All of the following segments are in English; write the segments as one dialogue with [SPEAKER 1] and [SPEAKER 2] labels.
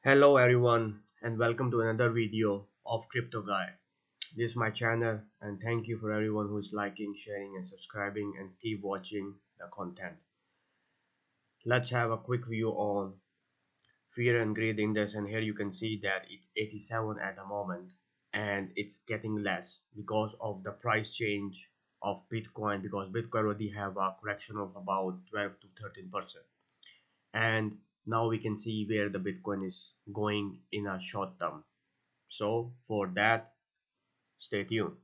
[SPEAKER 1] Hello everyone and welcome to another video of Crypto Guy. This is my channel and thank you for everyone who is liking, sharing and subscribing and keep watching the content. Let's have a quick view on fear and greed index, and here you can see that it's 87 at the moment and it's getting less because of the price change of Bitcoin, because Bitcoin already have a correction of about 12 to 13%, and now we can see where the Bitcoin is going in a short term. So for that, stay tuned.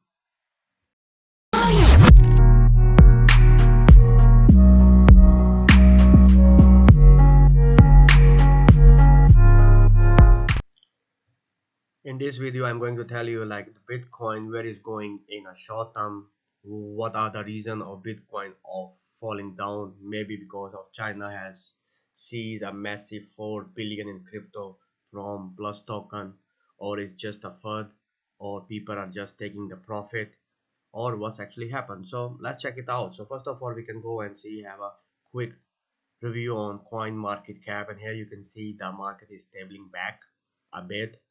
[SPEAKER 1] In this video, I'm going to tell you like the Bitcoin, where is going in a short term, what are the reason of Bitcoin of falling down, maybe because of China has seized a massive 4 billion in crypto from Plus token, or it's just a FUD, or people are just taking the profit, or what's actually happened. So let's check it out. So first of all, we can go and see, have a quick review on coin market cap, and here you can see the market is stabilizing back a bit.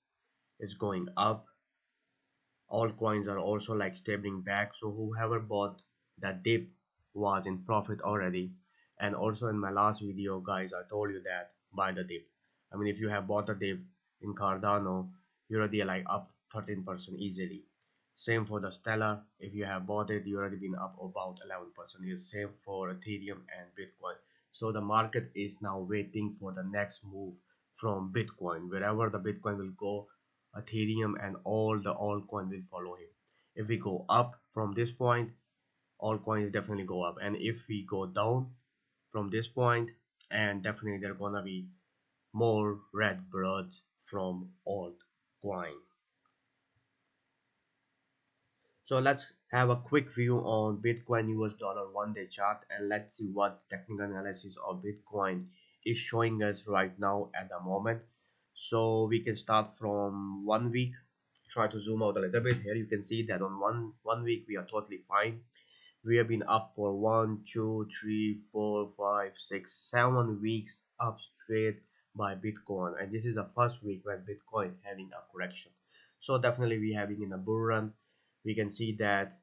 [SPEAKER 1] It's going up. All coins are also like stabilizing back, so whoever bought that dip was in profit already. And also in my last video guys, I told you that buy the dip. I mean, if you have bought a dip in Cardano, you're already like up 13% easily. Same for the Stellar, if you have bought it, you already been up about 11%. It's same for Ethereum and Bitcoin. So the market is now waiting for the next move from Bitcoin. Wherever the Bitcoin will go, Ethereum and all the altcoin will follow him. If we go up from this point, altcoins definitely go up, and if we go down from this point, and definitely there gonna be more red blood from altcoin. So let's have a quick view on Bitcoin US dollar 1-day chart, and let's see what technical analysis of Bitcoin is showing us right now at the moment. So we can start from 1 week. Try to zoom out a little bit. Here you can see that on one week we are totally fine. We have been up for 1 2 3 4 5 6 7 weeks up straight by Bitcoin, and this is the first week when Bitcoin having a correction. So definitely we having in a bull run. We can see that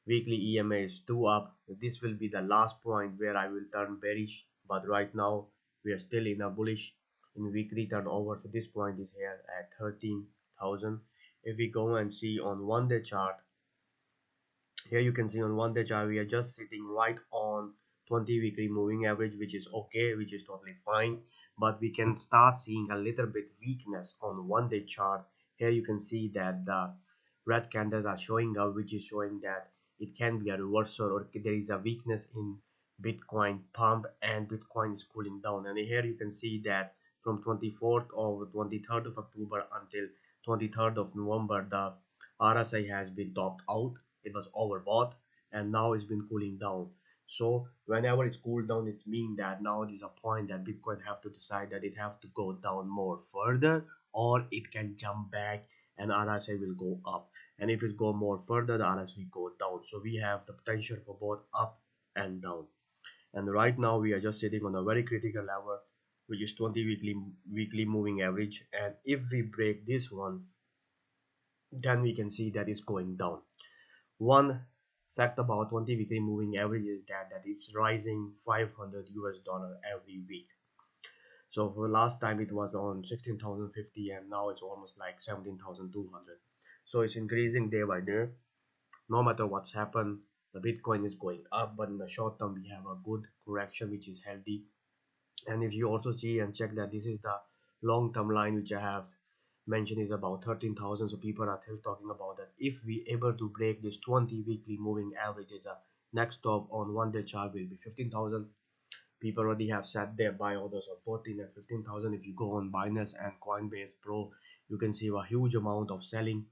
[SPEAKER 1] weekly EMA is 2 up. This will be the last point where I will turn bearish, but right now we are still in a bullish. In weekly turnover, so this point is here at 13,000. If we go and see on 1-day chart, here you can see on 1-day chart we are just sitting right on 20 weekly moving average, which is okay, which is totally fine, but we can start seeing a little bit weakness on 1-day chart. Here you can see that the red candles are showing up, which is showing that it can be a reversal, or there is a weakness in Bitcoin pump and Bitcoin is cooling down. And here you can see that from 24th or 23rd of October until 23rd of November, the RSI has been topped out. It was overbought and now it's been cooling down. So whenever it's cooled down, it's mean that now it is a point that Bitcoin have to decide that it have to go down more further, or it can jump back and RSI will go up. And if it go more further, the RSI will go down. So we have the potential for both up and down. And right now we are just sitting on a very critical level, which is 20 weekly moving average. And if we break this one, then we can see that it's going down. One fact about 20 weekly moving average is that it's rising 500 US dollar every week. So for last time it was on 16,050 and now it's almost like 17,200. So it's increasing day by day. No matter what's happened, the Bitcoin is going up, but in the short term we have a good correction which is healthy. And if you also see and check that this is the long-term line which I have mentioned is about 13,000, so people are still talking about that. If we able to break this 20 weekly moving average, is a next stop on 1-day chart will be 15,000. People already have set their buy orders on 14 and 15,000. If you go on Binance and Coinbase Pro, you can see a huge amount of selling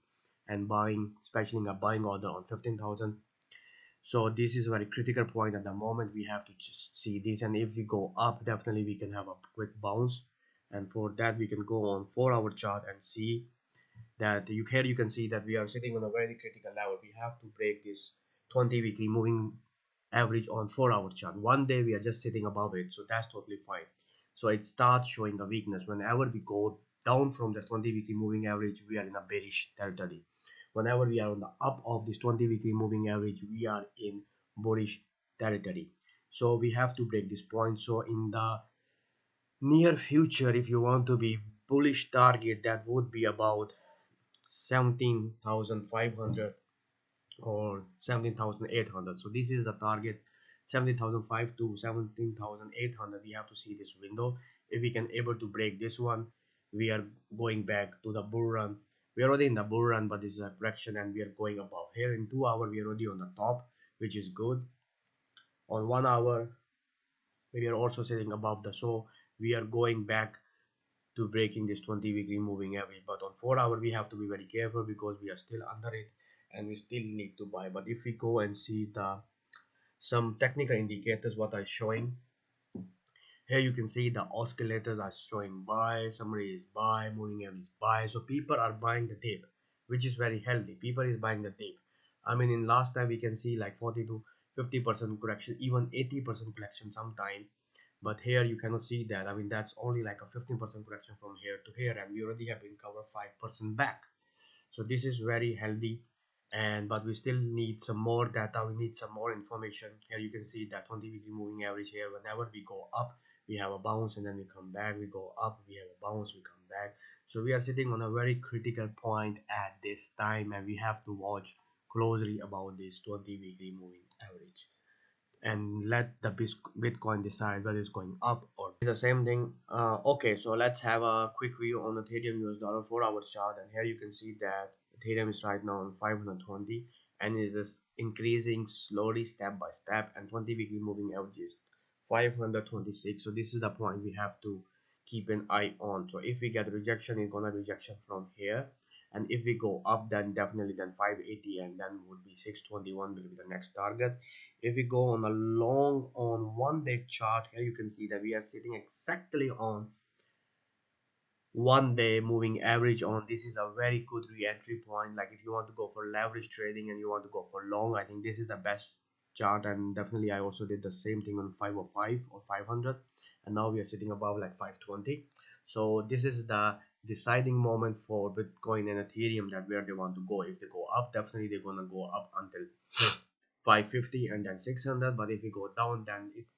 [SPEAKER 1] and buying, especially a buying order on 15,000. So this is a very critical point at the moment. We have to just see this, and if we go up, definitely we can have a quick bounce. And for that we can go on 4-hour chart and see that here you can see that we are sitting on a very critical level. We have to break this 20 weekly moving average on 4-hour chart. One day we are just sitting above it, so that's totally fine. So it starts showing a weakness. Whenever we go down from the 20 weekly moving average, we are in a bearish territory. Whenever we are on the up of this 20 weekly moving average, we are in bullish territory. So we have to break this point. So in the near future, if you want to be bullish target, that would be about 17,500 or 17,800. So this is the target, 17,500 to 17,800. We have to see this window. If we can able to break this one, we are going back to the bull run. We are already in the bull run, but this is a correction and we are going above. Here in 2 hours we are already on the top, which is good. On 1 hour we are also sitting above the, so we are going back to breaking this 20 weekly moving average. But on 4 hour we have to be very careful because we are still under it and we still need to buy. But if we go and see the some technical indicators what are showing, here you can see the oscillators are showing buy, summary is buy, moving average buy. So people are buying the dip, which is very healthy. People is buying the dip. I mean, in last time we can see like 40 to 50% correction, even 80% correction sometime. But here you cannot see that. I mean, that's only like a 15% correction from here to here, and we already have been covered 5% back. So this is very healthy, and but we still need some more data. We need some more information. Here you can see that 20 weekly moving average. Here whenever we go up we have a bounce and then we come back, we go up, we have a bounce, we come back. So we are sitting on a very critical point at this time, and we have to watch closely about this 20 weekly moving average and let the Bitcoin decide whether it's going up or it's the same thing. Okay, so let's have a quick view on Ethereum US dollar 4 hour chart, and here you can see that Ethereum is right now on 520 and is just increasing slowly step by step, and 20 weekly moving average is 526. So this is the point we have to keep an eye on. So if we get rejection, it's gonna rejection from here, and if we go up then definitely then 580 and then would be 621 will be the next target. If we go on a long on 1 day chart, here you can see that we are sitting exactly on 1 day moving average on. This is a very good re-entry point. Like if you want to go for leverage trading and you want to go for long, I think this is the best chart. And definitely I also did the same thing on 505 or 500, and now we are sitting above like 520. So this is the deciding moment for Bitcoin and Ethereum, that where they want to go. If they go up, definitely they're gonna go up until 550 and then 600. But if we go down, then it's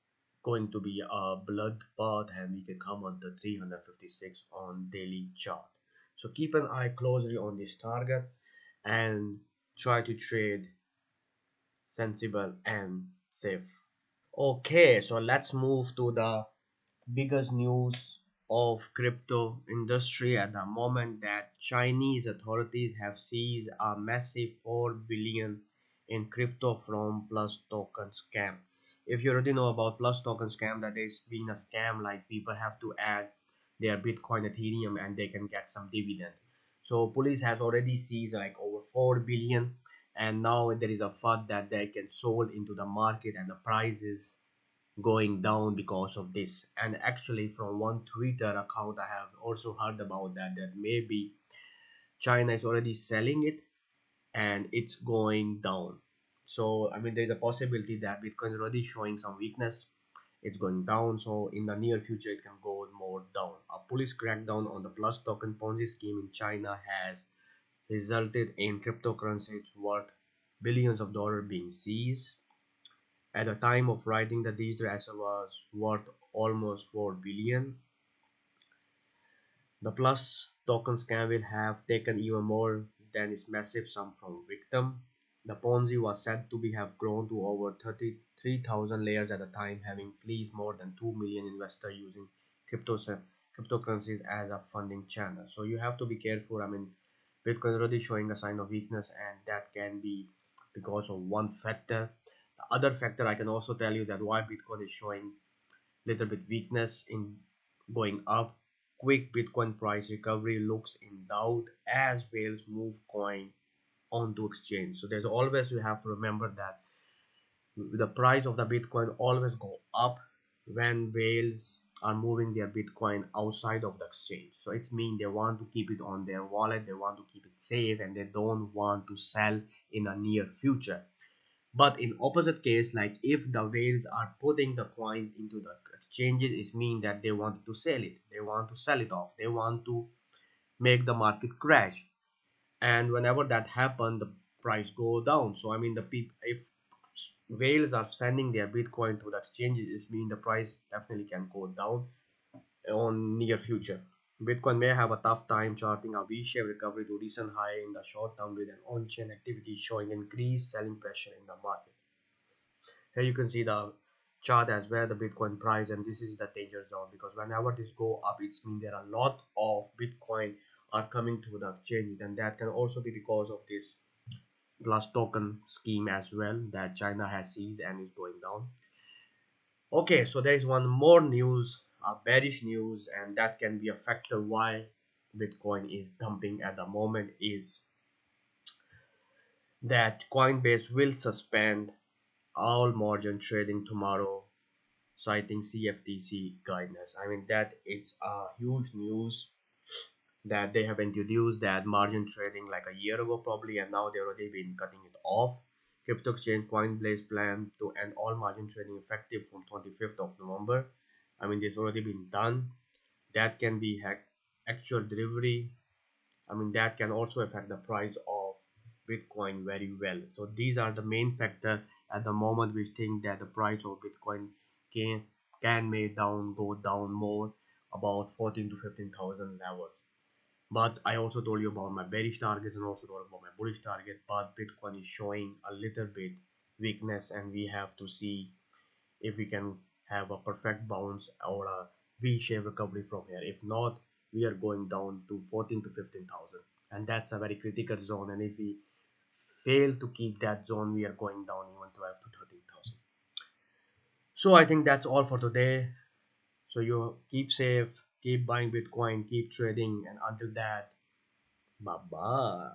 [SPEAKER 1] going to be a bloodbath and we can come on to 356 on daily chart. So keep an eye closely on this target and try to trade sensible and safe. Okay, so let's move to the biggest news of crypto industry at the moment, that Chinese authorities have seized a massive 4 billion in crypto from plus token scam. If you already know about plus token scam, that is being a scam like people have to add their Bitcoin, Ethereum, and they can get some dividend. So police has already seized like over 4 billion, and now there is a FUD that they can sold into the market and the price is going down because of this. And actually from one Twitter account I have also heard about that maybe China is already selling it and it's going down. So I mean there's a possibility that Bitcoin is already showing some weakness, it's going down. So in the near future it can go more down. A police crackdown on the plus token Ponzi scheme in China has resulted in cryptocurrencies worth billions of dollars being seized. At the time of writing, the digital asset was worth almost 4 billion. The plus token scam will have taken even more than its massive sum from victim. The Ponzi was said to have grown to over 33,000 layers at the time, having fleeced more than 2 million investors using cryptocurrencies as a funding channel. So you have to be careful. I mean, Bitcoin is already showing a sign of weakness, and that can be because of one factor. The other factor I can also tell you that why Bitcoin is showing little bit weakness in going up. Quick Bitcoin price recovery looks in doubt as whales move coin onto exchange. So there's always, you have to remember that the price of the Bitcoin always go up when whales are moving their Bitcoin outside of the exchange. So it's mean they want to keep it on their wallet, they want to keep it safe, and they don't want to sell in a near future. But in opposite case, like if the whales are putting the coins into the exchanges, it means that they want to sell it, they want to sell it off, they want to make the market crash. And whenever that happens, the price go down. So I mean, the people, if whales are sending their bitcoin to the exchanges, it means the price definitely can go down on near future. Bitcoin may have a tough time charting a V-shaped recovery to recent high in the short term, with an on-chain activity showing increased selling pressure in the market. Here you can see the chart as well, the Bitcoin price, and this is the danger zone, because whenever this go up, it means there are a lot of Bitcoin are coming to the exchange, and that can also be because of this plus token scheme as well that China has seized and is going down. Okay, so there is one more news, bearish news, and that can be a factor why Bitcoin is dumping at the moment, is that Coinbase will suspend all margin trading tomorrow, citing CFTC guidance. I mean, that it's a huge news that they have introduced that margin trading like a year ago probably, and now they've already been cutting it off. Crypto exchange Coinbase plan to end all margin trading effective from 25th of November. I mean, this already been done. That can be actual delivery. I mean, that can also affect the price of Bitcoin very well. So these are the main factor at the moment. We think that the price of Bitcoin can may go down more, about 14 to 15,000 levels. But I also told you about my bearish targets and also told about my bullish target. But Bitcoin is showing a little bit weakness, and we have to see if we can have a perfect bounce or a V-shaped recovery from here. If not, we are going down to 14 to 15,000, and that's a very critical zone. And if we fail to keep that zone, we are going down even 12 to 13,000. So I think that's all for today. So you keep safe, keep buying Bitcoin, keep trading, and until that, bye bye.